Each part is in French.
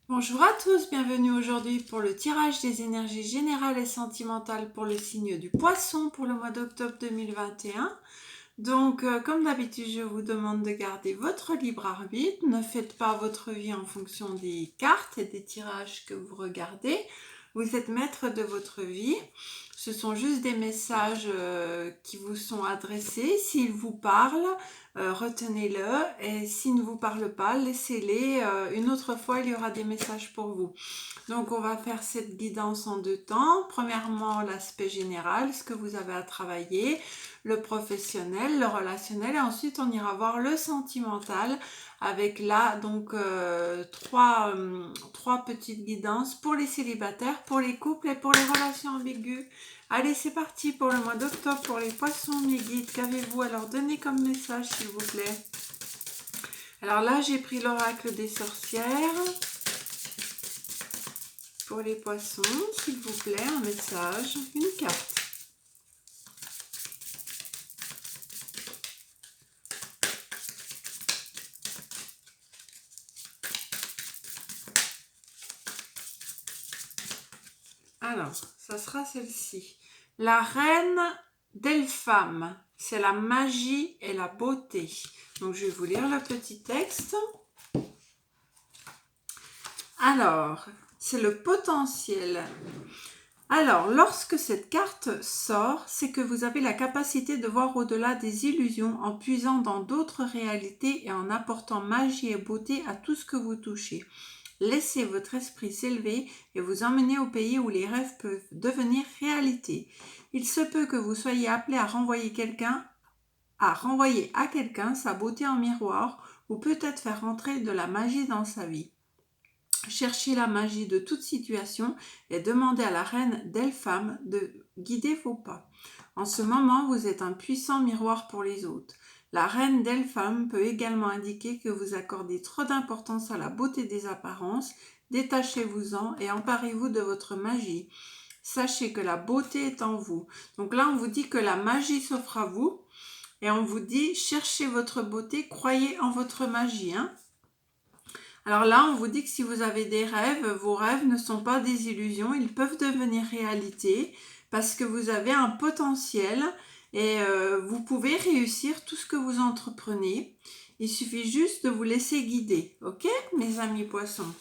Bonjour à tous, bienvenue aujourd'hui pour le tirage des énergies générales et sentimentales pour le signe du Poisson pour le mois d'octobre 2021. Donc, comme d'habitude, je vous demande de garder votre libre arbitre. Ne faites pas votre vie en fonction des cartes et des tirages que vous regardez. Vous êtes maître de votre vie. Ce sont juste des messages qui vous sont adressés. S'ils vous parlent, retenez-le. Et s'ils ne vous parlent pas, laissez-les. Une autre fois, il y aura des messages pour vous. Donc, on va faire cette guidance en deux temps. Premièrement, l'aspect général, ce que vous avez à travailler, le professionnel, le relationnel, et ensuite on ira voir le sentimental avec là donc trois petites guidances pour les célibataires, pour les couples et pour les relations ambiguës. Allez, c'est parti pour le mois d'octobre pour les poissons, mes guides. Qu'avez-vous à leur donner comme message, s'il vous plaît? Alors là, j'ai pris l'oracle des sorcières. Pour les poissons, s'il vous plaît, un message, une carte. Alors, ça sera celle-ci. La reine d'Elpham, c'est la magie et la beauté. Donc, je vais vous lire le petit texte. Alors, c'est le potentiel. Alors, lorsque cette carte sort, c'est que vous avez la capacité de voir au-delà des illusions en puisant dans d'autres réalités et en apportant magie et beauté à tout ce que vous touchez. Laissez votre esprit s'élever et vous emmener au pays où les rêves peuvent devenir réalité. Il se peut que vous soyez appelé à renvoyer à quelqu'un sa beauté en miroir ou peut-être faire entrer de la magie dans sa vie. Cherchez la magie de toute situation et demandez à la reine d'Elpham de guider vos pas. En ce moment, vous êtes un puissant miroir pour les autres. La reine d'Elpham peut également indiquer que vous accordez trop d'importance à la beauté des apparences. Détachez-vous-en et emparez-vous de votre magie. Sachez que la beauté est en vous. Donc là, on vous dit que la magie s'offre à vous et on vous dit cherchez votre beauté, croyez en votre magie. Alors là, on vous dit que si vous avez des rêves, vos rêves ne sont pas des illusions, ils peuvent devenir réalité parce que vous avez un potentiel et vous pouvez réussir tout ce que vous entreprenez. Il suffit juste de vous laisser guider, ok mes amis poissons?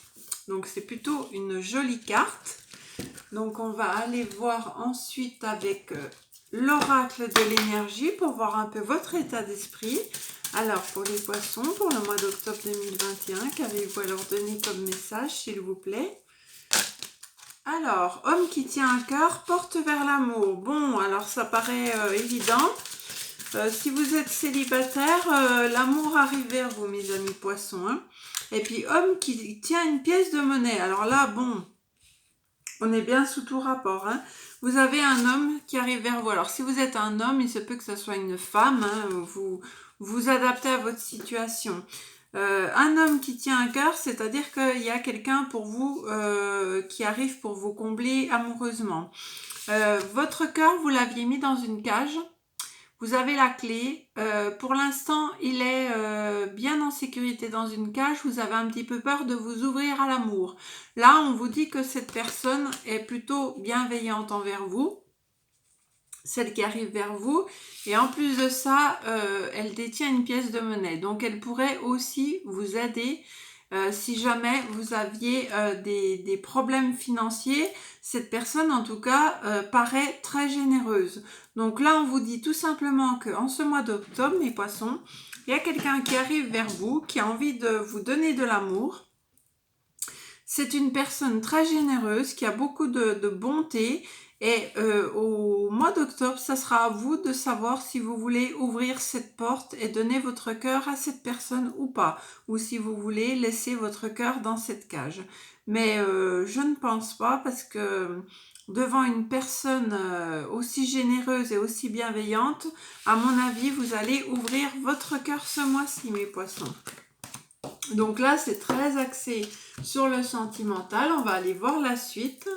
Donc c'est plutôt une jolie carte. Donc on va aller voir ensuite avec l'oracle de l'énergie pour voir un peu votre état d'esprit. Alors pour les poissons, pour le mois d'octobre 2021, qu'avez-vous à leur donner comme message, s'il vous plaît? Alors, homme qui tient un cœur, porte vers l'amour. Bon, alors ça paraît évident. Si vous êtes célibataire, l'amour arrive vers vous, mes amis poissons. Et puis, homme qui tient une pièce de monnaie. Alors là, bon, on est bien sous tout rapport. Vous avez un homme qui arrive vers vous. Alors, si vous êtes un homme, il se peut que ce soit une femme. Vous adaptez à votre situation. Un homme qui tient un cœur, c'est-à-dire qu'il y a quelqu'un pour vous qui arrive pour vous combler amoureusement. Votre cœur, vous l'aviez mis dans une cage. Vous avez la clé. Pour l'instant, il est bien en sécurité dans une cage. Vous avez un petit peu peur de vous ouvrir à l'amour. Là, on vous dit que cette personne est plutôt bienveillante envers vous, celle qui arrive vers vous. Et en plus de ça, elle détient une pièce de monnaie. Donc, elle pourrait aussi vous aider si jamais vous aviez des problèmes financiers. Cette personne, en tout cas, paraît très généreuse. Donc là, on vous dit tout simplement qu'en ce mois d'octobre, mes poissons, il y a quelqu'un qui arrive vers vous, qui a envie de vous donner de l'amour. C'est une personne très généreuse, qui a beaucoup de bonté. Et au mois d'octobre, ça sera à vous de savoir si vous voulez ouvrir cette porte et donner votre cœur à cette personne ou pas. Ou si vous voulez laisser votre cœur dans cette cage. Mais je ne pense pas parce que devant une personne aussi généreuse et aussi bienveillante, à mon avis, vous allez ouvrir votre cœur ce mois-ci, mes poissons. Donc là, c'est très axé sur le sentimental. On va aller voir la suite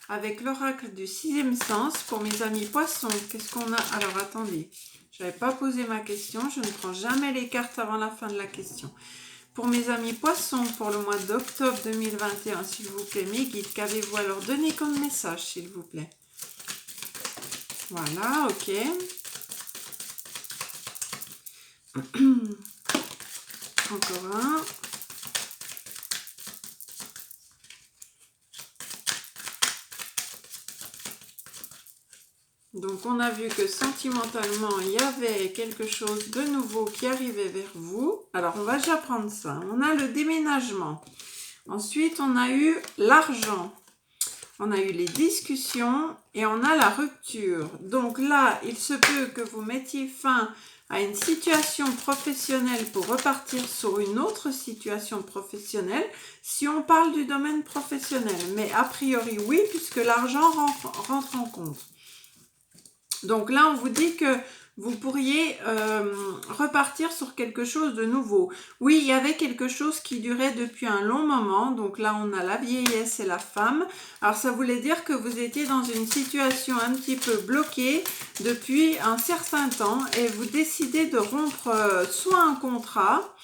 avec l'oracle du sixième sens pour mes amis poissons. Qu'est-ce qu'on a? Alors, attendez. Je n'avais pas posé ma question. Je ne prends jamais les cartes avant la fin de la question. pour mes amis poissons, pour le mois d'octobre 2021, s'il vous plaît, mes guides, qu'avez-vous à leur donner comme message, s'il vous plaît? Voilà, ok. Encore un. Donc on a vu que sentimentalement, il y avait quelque chose de nouveau qui arrivait vers vous. Alors on va déjà prendre ça. On a le déménagement. Ensuite, on a eu l'argent. On a eu les discussions et on a la rupture. Donc là, il se peut que vous mettiez fin à une situation professionnelle pour repartir sur une autre situation professionnelle si on parle du domaine professionnel. Mais a priori, oui, puisque l'argent rentre en compte. Donc là, on vous dit que vous pourriez repartir sur quelque chose de nouveau. Oui, il y avait quelque chose qui durait depuis un long moment. Donc là, on a la vieillesse et la femme. Alors, ça voulait dire que vous étiez dans une situation un petit peu bloquée depuis un certain temps et vous décidez de rompre soit un contrat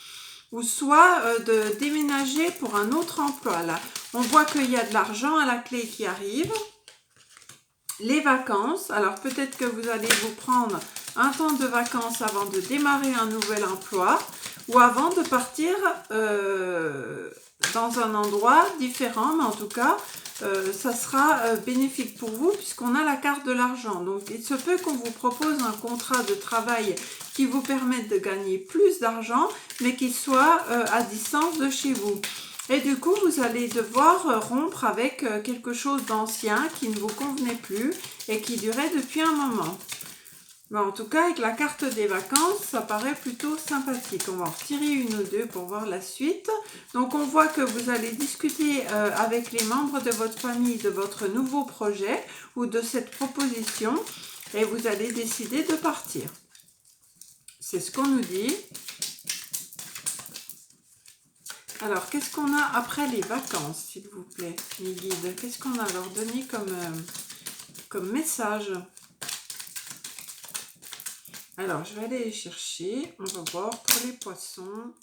ou soit de déménager pour un autre emploi. Là, on voit qu'il y a de l'argent à la clé qui arrive. Les vacances, alors peut-être que vous allez vous prendre un temps de vacances avant de démarrer un nouvel emploi ou avant de partir dans un endroit différent, mais en tout cas, ça sera bénéfique pour vous puisqu'on a la carte de l'argent. Donc, il se peut qu'on vous propose un contrat de travail qui vous permette de gagner plus d'argent, mais qui soit à distance de chez vous. Et du coup, vous allez devoir rompre avec quelque chose d'ancien qui ne vous convenait plus et qui durait depuis un moment. Mais en tout cas, avec la carte des vacances, ça paraît plutôt sympathique. On va en retirer une ou deux pour voir la suite. Donc, on voit que vous allez discuter avec les membres de votre famille de votre nouveau projet ou de cette proposition et vous allez décider de partir. C'est ce qu'on nous dit. Alors, qu'est-ce qu'on a après les vacances, s'il vous plaît, mes guides? Qu'est-ce qu'on a à leur donner comme message? Alors, je vais aller les chercher. On va voir pour les poissons.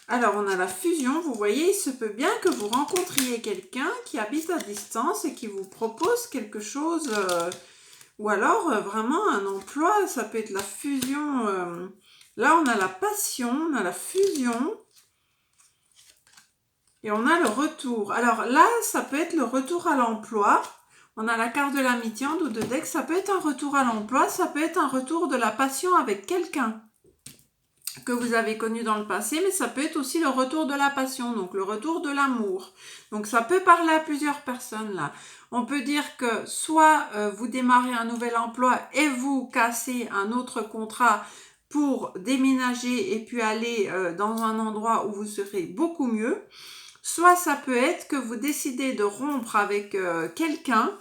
Alors, on a la fusion. Vous voyez, il se peut bien que vous rencontriez quelqu'un qui habite à distance et qui vous propose quelque chose. Ou alors, vraiment, un emploi. Ça peut être la fusion... Là, on a la passion, on a la fusion et on a le retour. Alors là, ça peut être le retour à l'emploi. On a la carte de l'amitié en dos de deck. Ça peut être un retour à l'emploi, ça peut être un retour de la passion avec quelqu'un que vous avez connu dans le passé, mais ça peut être aussi le retour de la passion, donc le retour de l'amour. Donc ça peut parler à plusieurs personnes là. On peut dire que soit vous démarrez un nouvel emploi et vous cassez un autre contrat pour déménager et puis aller dans un endroit où vous serez beaucoup mieux. Soit ça peut être que vous décidez de rompre avec quelqu'un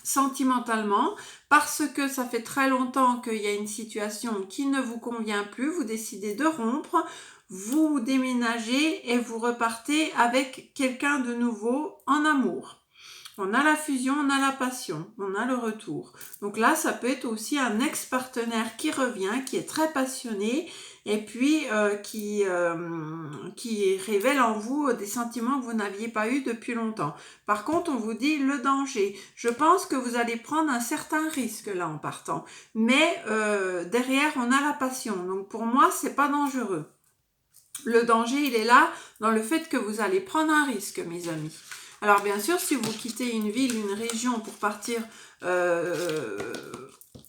sentimentalement parce que ça fait très longtemps qu'il y a une situation qui ne vous convient plus. Vous décidez de rompre, vous déménagez et vous repartez avec quelqu'un de nouveau en amour. On a la fusion, on a la passion, on a le retour. Donc là, ça peut être aussi un ex-partenaire qui revient, qui est très passionné et puis qui révèle en vous des sentiments que vous n'aviez pas eu depuis longtemps. Par contre, on vous dit le danger. Je pense que vous allez prendre un certain risque là en partant. Mais derrière, on a la passion. Donc pour moi, c'est pas dangereux. Le danger, il est là dans le fait que vous allez prendre un risque, mes amis. Alors bien sûr, si vous quittez une ville, une région pour partir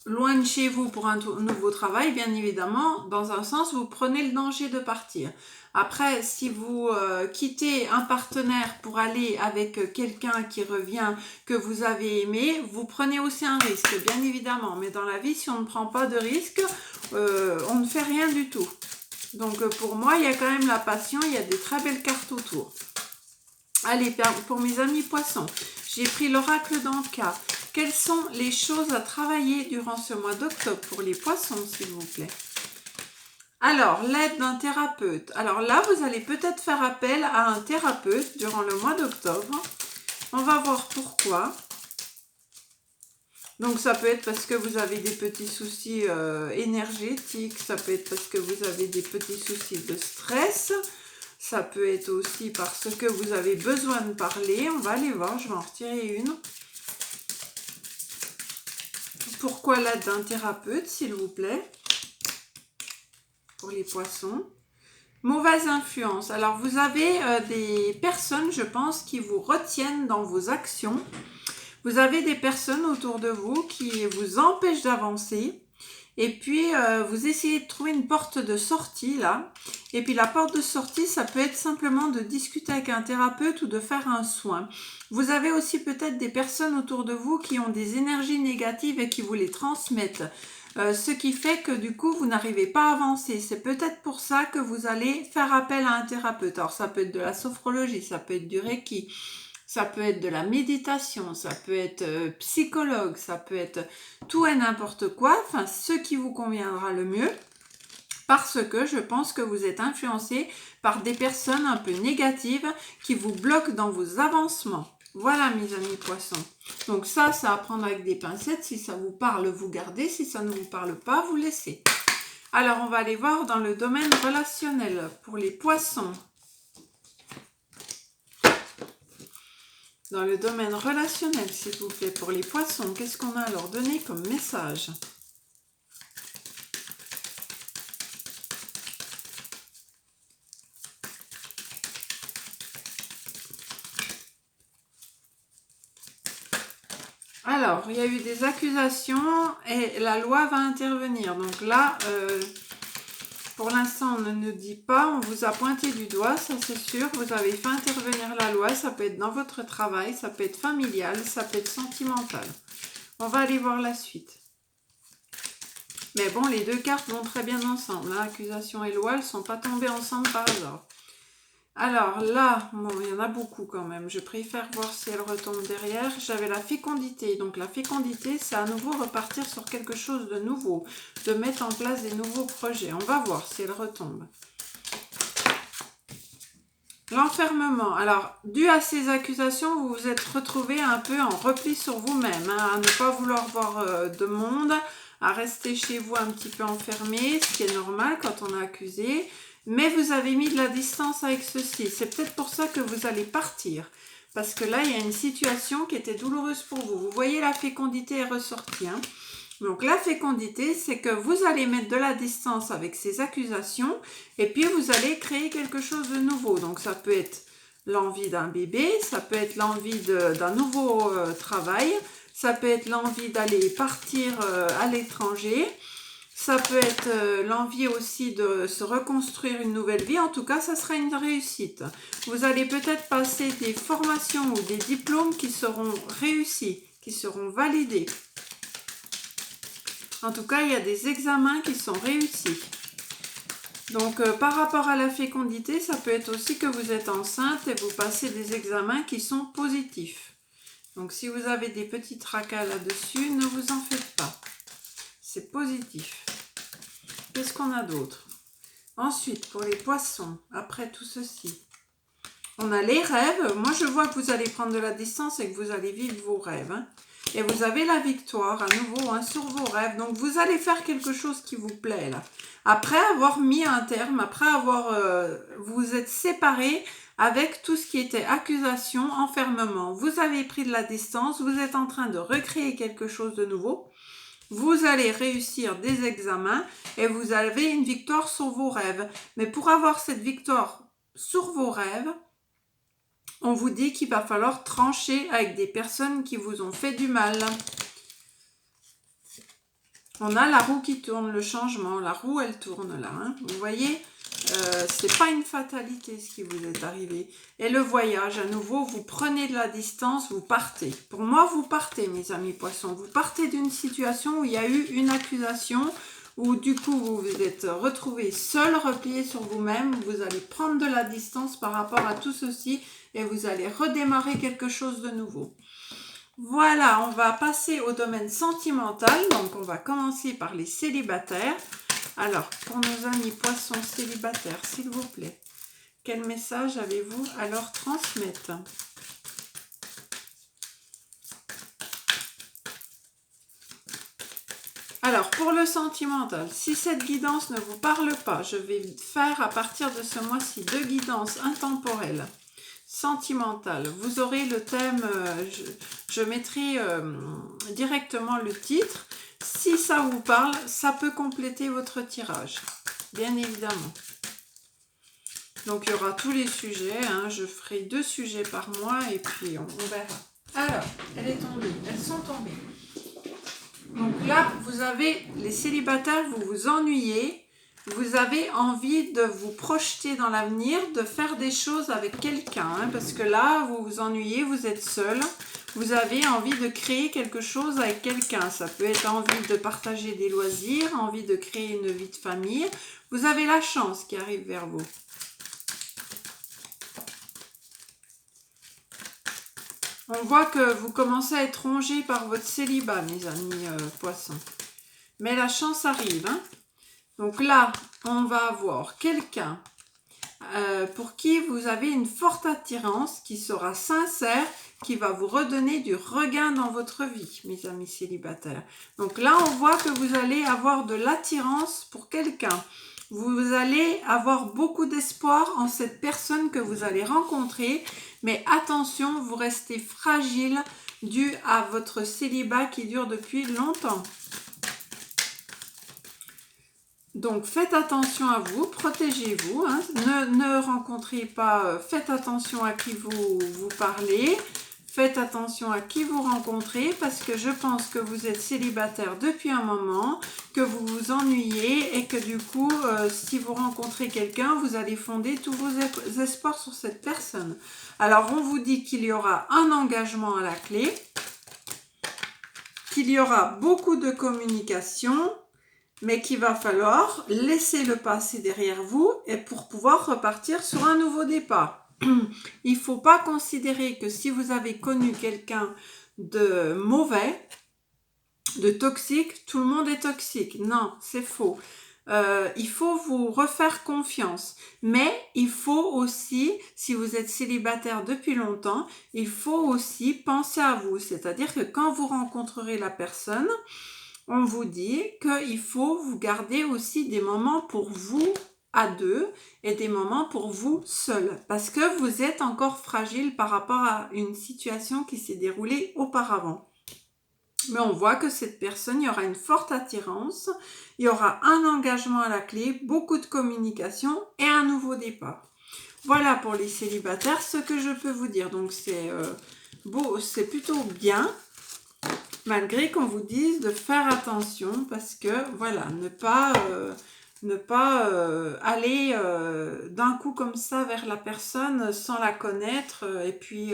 loin de chez vous pour un nouveau travail, bien évidemment, dans un sens, vous prenez le danger de partir. Après, si vous quittez un partenaire pour aller avec quelqu'un qui revient, que vous avez aimé, vous prenez aussi un risque, bien évidemment. Mais dans la vie, si on ne prend pas de risque, on ne fait rien du tout. Donc pour moi, il y a quand même la passion, il y a des très belles cartes autour. Allez, pour mes amis poissons, j'ai pris l'oracle d'Anka. Quelles sont les choses à travailler durant ce mois d'octobre pour les poissons, s'il vous plaît? Alors, l'aide d'un thérapeute. Alors là, vous allez peut-être faire appel à un thérapeute durant le mois d'octobre. On va voir pourquoi. Donc ça peut être parce que vous avez des petits soucis énergétiques, ça peut être parce que vous avez des petits soucis de stress, ça peut être aussi parce que vous avez besoin de parler. On va aller voir, je vais en retirer une. Pourquoi l'aide d'un thérapeute, s'il vous plaît, pour les poissons? Mauvaise influence. Alors vous avez des personnes, je pense, qui vous retiennent dans vos actions. Vous avez des personnes autour de vous qui vous empêchent d'avancer. Et puis, vous essayez de trouver une porte de sortie, là. Et puis, la porte de sortie, ça peut être simplement de discuter avec un thérapeute ou de faire un soin. Vous avez aussi peut-être des personnes autour de vous qui ont des énergies négatives et qui vous les transmettent. Ce qui fait que, du coup, vous n'arrivez pas à avancer. C'est peut-être pour ça que vous allez faire appel à un thérapeute. Alors, ça peut être de la sophrologie, ça peut être du Reiki. Ça peut être de la méditation, ça peut être psychologue, ça peut être tout et n'importe quoi, enfin ce qui vous conviendra le mieux, parce que je pense que vous êtes influencé par des personnes un peu négatives qui vous bloquent dans vos avancements. Voilà mes amis poissons. Donc ça à prendre avec des pincettes. Si ça vous parle, vous gardez. Si ça ne vous parle pas, vous laissez. Alors on va aller voir dans le domaine relationnel pour les poissons. Dans le domaine relationnel, s'il vous plaît, pour les poissons, qu'est-ce qu'on a à leur donner comme message? Alors, il y a eu des accusations et la loi va intervenir. Donc là, pour l'instant, on ne nous dit pas, on vous a pointé du doigt, ça c'est sûr. Vous avez fait intervenir la loi, ça peut être dans votre travail, ça peut être familial, ça peut être sentimental. On va aller voir la suite. Mais bon, les deux cartes vont très bien ensemble. Hein. Accusation et loi, elles ne sont pas tombées ensemble par hasard. Alors là, bon, il y en a beaucoup quand même. Je préfère voir si elles retombent derrière. J'avais la fécondité. Donc la fécondité, c'est à nouveau repartir sur quelque chose de nouveau. De mettre en place des nouveaux projets. On va voir si elles retombent. L'enfermement. Alors, dû à ces accusations, vous vous êtes retrouvé un peu en repli sur vous-même. Hein, à ne pas vouloir voir de monde. À rester chez vous un petit peu enfermé. Ce qui est normal quand on est accusé. Mais vous avez mis de la distance avec ceci. C'est peut-être pour ça que vous allez partir. Parce que là, il y a une situation qui était douloureuse pour vous. Vous voyez, la fécondité est ressortie. Hein. Donc, la fécondité, c'est que vous allez mettre de la distance avec ces accusations. Et puis, vous allez créer quelque chose de nouveau. Donc, ça peut être l'envie d'un bébé. Ça peut être l'envie d'un nouveau travail. Ça peut être l'envie d'aller partir à l'étranger. Ça peut être l'envie aussi de se reconstruire une nouvelle vie. En tout cas, ça sera une réussite. Vous allez peut-être passer des formations ou des diplômes qui seront réussis, qui seront validés. En tout cas, il y a des examens qui sont réussis. Donc, par rapport à la fécondité, ça peut être aussi que vous êtes enceinte et vous passez des examens qui sont positifs. Donc, si vous avez des petits tracas là-dessus, ne vous en faites pas. C'est positif. Qu'est-ce qu'on a d'autre? Ensuite, pour les poissons, après tout ceci, on a les rêves. Moi, je vois que vous allez prendre de la distance et que vous allez vivre vos rêves. Hein. Et vous avez la victoire à nouveau hein, sur vos rêves. Donc, vous allez faire quelque chose qui vous plaît là. Après avoir mis un terme, après avoir vous êtes séparés avec tout ce qui était accusation, enfermement. Vous avez pris de la distance, vous êtes en train de recréer quelque chose de nouveau. Vous allez réussir des examens et vous avez une victoire sur vos rêves. Mais pour avoir cette victoire sur vos rêves, on vous dit qu'il va falloir trancher avec des personnes qui vous ont fait du mal. On a la roue qui tourne, le changement. La roue, elle tourne là. Hein. Vous voyez, c'est pas une fatalité ce qui vous est arrivé. Et le voyage, à nouveau, vous prenez de la distance, vous partez. Pour moi, vous partez, mes amis poissons. Vous partez d'une situation où il y a eu une accusation, où du coup, vous vous êtes retrouvé seul, replié sur vous-même. Vous allez prendre de la distance par rapport à tout ceci et vous allez redémarrer quelque chose de nouveau. Voilà, on va passer au domaine sentimental. Donc, on va commencer par les célibataires. Alors, pour nos amis poissons célibataires, s'il vous plaît, quel message avez-vous à leur transmettre? pour le sentimental, si cette guidance ne vous parle pas, je vais faire à partir de ce mois-ci 2 guidances intemporelles. Sentimentale, vous aurez le thème, je mettrai directement le titre. Si ça vous parle, ça peut compléter votre tirage, bien évidemment. Donc il y aura tous les sujets, hein, je ferai 2 sujets par mois et puis on verra. Alors, elle est tombée, elles sont tombées. Donc là, vous avez les célibataires, vous vous ennuyez. Vous avez envie de vous projeter dans l'avenir, de faire des choses avec quelqu'un, hein, parce que là, vous vous ennuyez, vous êtes seul. Vous avez envie de créer quelque chose avec quelqu'un. Ça peut être envie de partager des loisirs, envie de créer une vie de famille. Vous avez la chance qui arrive vers vous. On voit que vous commencez à être rongé par votre célibat, mes amis poissons. Mais la chance arrive, hein. Donc là, on va avoir quelqu'un pour qui vous avez une forte attirance, qui sera sincère, qui va vous redonner du regain dans votre vie, mes amis célibataires. Donc là, on voit que vous allez avoir de l'attirance pour quelqu'un. Vous allez avoir beaucoup d'espoir en cette personne que vous allez rencontrer, mais attention, vous restez fragile dû à votre célibat qui dure depuis longtemps. Donc, faites attention à vous, protégez-vous, hein. Ne rencontrez pas, faites attention à qui vous parlez, faites attention à qui vous rencontrez, parce que je pense que vous êtes célibataire depuis un moment, que vous vous ennuyez et que du coup, si vous rencontrez quelqu'un, vous allez fonder tous vos espoirs sur cette personne. Alors, on vous dit qu'il y aura un engagement à la clé, qu'il y aura beaucoup de communication, mais qu'il va falloir laisser le passé derrière vous et pour pouvoir repartir sur un nouveau départ. Il ne faut pas considérer que si vous avez connu quelqu'un de mauvais, de toxique, tout le monde est toxique. Non, c'est faux. Il faut vous refaire confiance. Mais il faut aussi, si vous êtes célibataire depuis longtemps, il faut aussi penser à vous. C'est-à-dire que quand vous rencontrerez la personne, on vous dit qu'il faut vous garder aussi des moments pour vous à deux et des moments pour vous seul. Parce que vous êtes encore fragile par rapport à une situation qui s'est déroulée auparavant. Mais on voit que cette personne, il y aura une forte attirance, il y aura un engagement à la clé, beaucoup de communication et un nouveau départ. Voilà pour les célibataires ce que je peux vous dire. Donc c'est beau, c'est plutôt bien. Malgré qu'on vous dise de faire attention parce que, voilà, ne pas aller d'un coup comme ça vers la personne sans la connaître et puis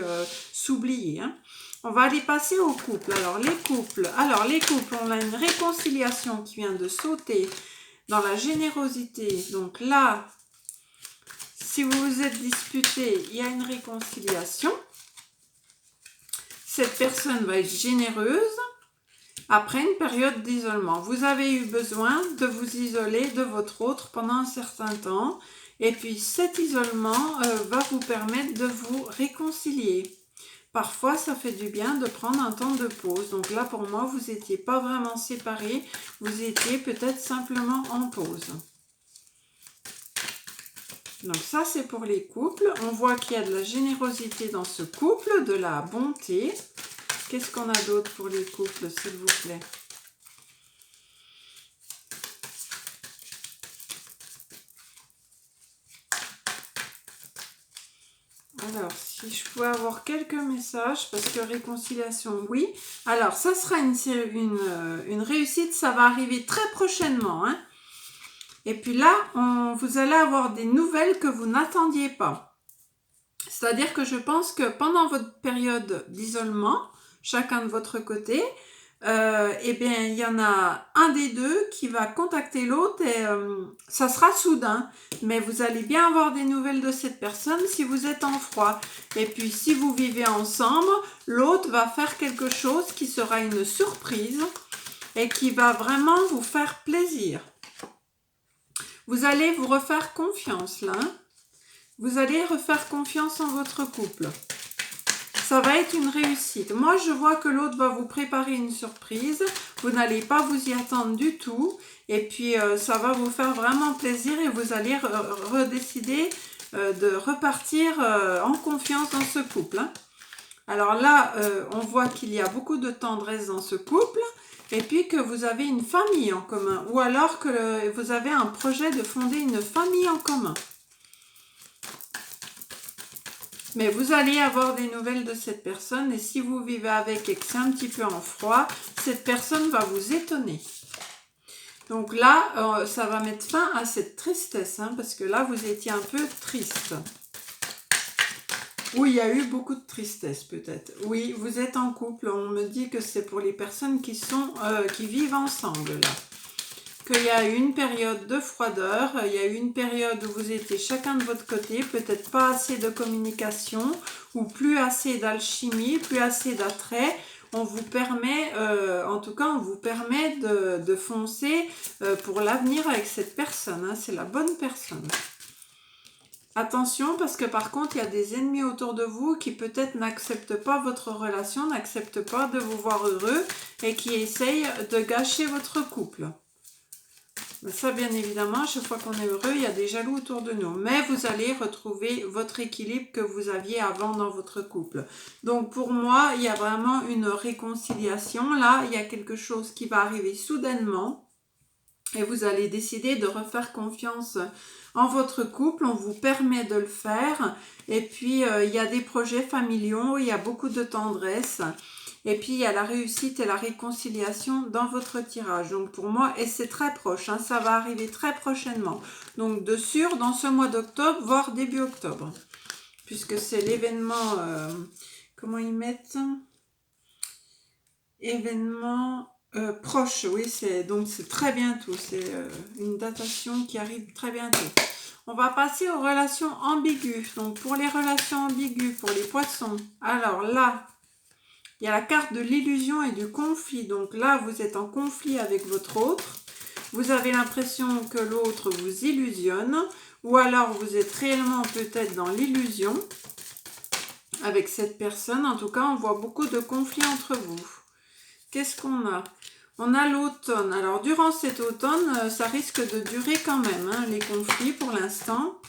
s'oublier. Hein. On va aller passer aux couples. Alors, les couples, on a une réconciliation qui vient de sauter dans la générosité. Donc là, si vous vous êtes disputé, il y a une réconciliation. Cette personne va être généreuse après une période d'isolement. Vous avez eu besoin de vous isoler de votre autre pendant un certain temps. Et puis cet isolement va vous permettre de vous réconcilier. Parfois, ça fait du bien de prendre un temps de pause. Donc là, pour moi, vous n'étiez pas vraiment séparés. Vous étiez peut-être simplement en pause. Donc ça, c'est pour les couples. On voit qu'il y a de la générosité dans ce couple, de la bonté. Qu'est-ce qu'on a d'autre pour les couples, s'il vous plaît? Alors, si je pouvais avoir quelques messages, parce que réconciliation, oui. Alors, ça sera une réussite, ça va arriver très prochainement, hein. Et puis là, vous allez avoir des nouvelles que vous n'attendiez pas. C'est-à-dire que je pense que pendant votre période d'isolement, chacun de votre côté, eh bien, il y en a un des deux qui va contacter l'autre et ça sera soudain. Mais vous allez bien avoir des nouvelles de cette personne si vous êtes en froid. Et puis, si vous vivez ensemble, l'autre va faire quelque chose qui sera une surprise et qui va vraiment vous faire plaisir. Vous allez vous refaire confiance là. Hein. Vous allez refaire confiance en votre couple. ça va être une réussite. Moi, je vois que l'autre va vous préparer une surprise. Vous n'allez pas vous y attendre du tout. Et puis, ça va vous faire vraiment plaisir et vous allez redécider de repartir en confiance dans ce couple. Hein. Alors là, on voit qu'il y a beaucoup de tendresse dans ce couple. Et puis que vous avez une famille en commun. Ou alors que vous avez un projet de fonder une famille en commun. Mais vous allez avoir des nouvelles de cette personne et si vous vivez avec et que c'est un petit peu en froid, cette personne va vous étonner. Donc là, ça va mettre fin à cette tristesse, hein, parce que là, vous étiez un peu triste. Oui, il y a eu beaucoup de tristesse peut-être. Oui, vous êtes en couple, on me dit que c'est pour les personnes qui vivent ensemble là. Qu'il y a eu une période de froideur, il y a eu une période où vous étiez chacun de votre côté, peut-être pas assez de communication ou plus assez d'alchimie, plus assez d'attrait. On vous permet, en tout cas, on vous permet de foncer pour l'avenir avec cette personne. Hein, c'est la bonne personne. Attention parce que par contre, il y a des ennemis autour de vous qui peut-être n'acceptent pas votre relation, n'acceptent pas de vous voir heureux et qui essayent de gâcher votre couple. Ça, bien évidemment, chaque fois qu'on est heureux, il y a des jaloux autour de nous. Mais vous allez retrouver votre équilibre que vous aviez avant dans votre couple. Donc, pour moi, il y a vraiment une réconciliation. Là, il y a quelque chose qui va arriver soudainement. Et vous allez décider de refaire confiance en votre couple. On vous permet de le faire. Et puis, il y a des projets familiaux. Il y a beaucoup de tendresse. Et puis, il y a la réussite et la réconciliation dans votre tirage. Donc, pour moi, et c'est très proche, hein, ça va arriver très prochainement. Donc, de sûr, dans ce mois d'octobre, voire début octobre. Puisque c'est l'événement, comment ils mettent? Événement proche, oui, donc c'est très bientôt. C'est une datation qui arrive très bientôt. On va passer aux relations ambiguës. Donc, pour les relations ambiguës, pour les poissons, alors là, il y a la carte de l'illusion et du conflit. Donc là, vous êtes en conflit avec votre autre. Vous avez l'impression que l'autre vous illusionne. Ou alors, vous êtes réellement peut-être dans l'illusion avec cette personne. En tout cas, on voit beaucoup de conflits entre vous. Qu'est-ce qu'on a? On a l'automne. Alors, durant cet automne, ça risque de durer quand même, hein, les conflits pour l'instant.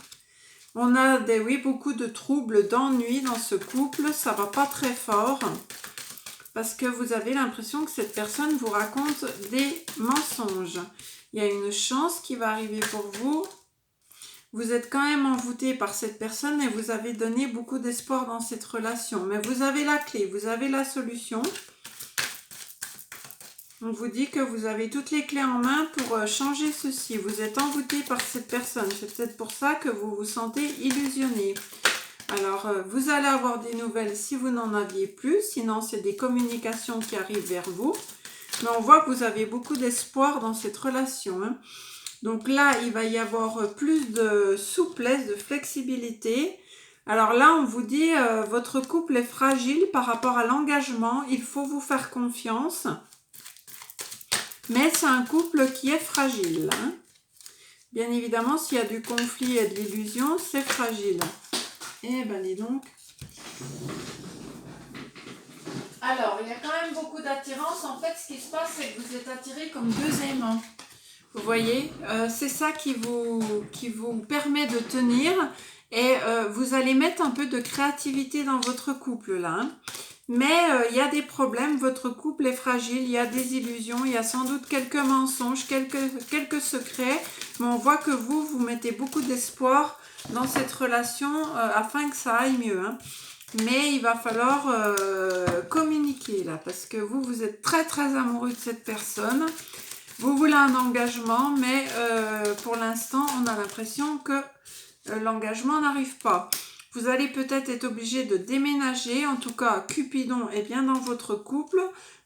On a beaucoup de troubles, d'ennuis dans ce couple. Ça va pas très fort. Parce que vous avez l'impression que cette personne vous raconte des mensonges. Il y a une chance qui va arriver pour vous. Vous êtes quand même envoûté par cette personne et vous avez donné beaucoup d'espoir dans cette relation. Mais vous avez la clé, vous avez la solution. On vous dit que vous avez toutes les clés en main pour changer ceci. Vous êtes envoûté par cette personne. C'est peut-être pour ça que vous vous sentez illusionné. Alors, vous allez avoir des nouvelles si vous n'en aviez plus. Sinon, c'est des communications qui arrivent vers vous. Mais on voit que vous avez beaucoup d'espoir dans cette relation. Hein. Donc là, il va y avoir plus de souplesse, de flexibilité. Alors là, on vous dit, votre couple est fragile par rapport à l'engagement. Il faut vous faire confiance. Mais c'est un couple qui est fragile. Hein. Bien évidemment, s'il y a du conflit et de l'illusion, c'est fragile. Eh ben, dis donc. Alors, il y a quand même beaucoup d'attirance. En fait, ce qui se passe, c'est que vous êtes attirés comme deux aimants. Vous voyez, c'est ça qui vous permet de tenir. Et vous allez mettre un peu de créativité dans votre couple, là. Hein. Mais il y a des problèmes. Votre couple est fragile. Il y a des illusions. Il y a sans doute quelques mensonges, quelques secrets. Mais on voit que vous mettez beaucoup d'espoir dans cette relation afin que ça aille mieux. Hein. Mais il va falloir communiquer là parce que vous êtes très très amoureux de cette personne. Vous voulez un engagement, mais pour l'instant, on a l'impression que l'engagement n'arrive pas. Vous allez peut-être être obligé de déménager. En tout cas, Cupidon est bien dans votre couple.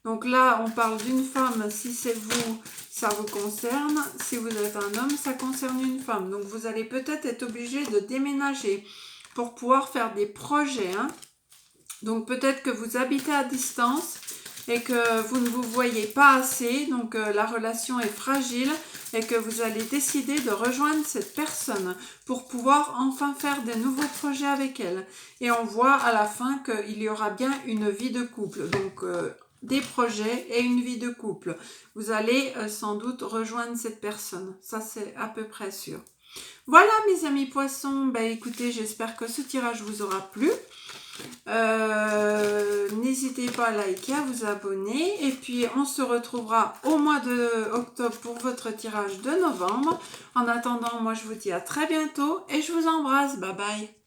Donc là, on parle d'une femme. Si c'est vous, ça vous concerne. Si vous êtes un homme, ça concerne une femme. Donc vous allez peut-être être obligé de déménager pour pouvoir faire des projets. Hein. Donc peut-être que vous habitez à distance. et que vous ne vous voyez pas assez, donc la relation est fragile et que vous allez décider de rejoindre cette personne pour pouvoir enfin faire des nouveaux projets avec elle. Et on voit à la fin qu'il y aura bien une vie de couple, donc des projets et une vie de couple. Vous allez sans doute rejoindre cette personne, ça c'est à peu près sûr. Voilà mes amis poissons, écoutez, j'espère que ce tirage vous aura plu. N'hésitez pas à liker, à vous abonner et puis on se retrouvera au mois de octobre pour votre tirage de novembre. En attendant, moi je vous dis à très bientôt et je vous embrasse. Bye bye.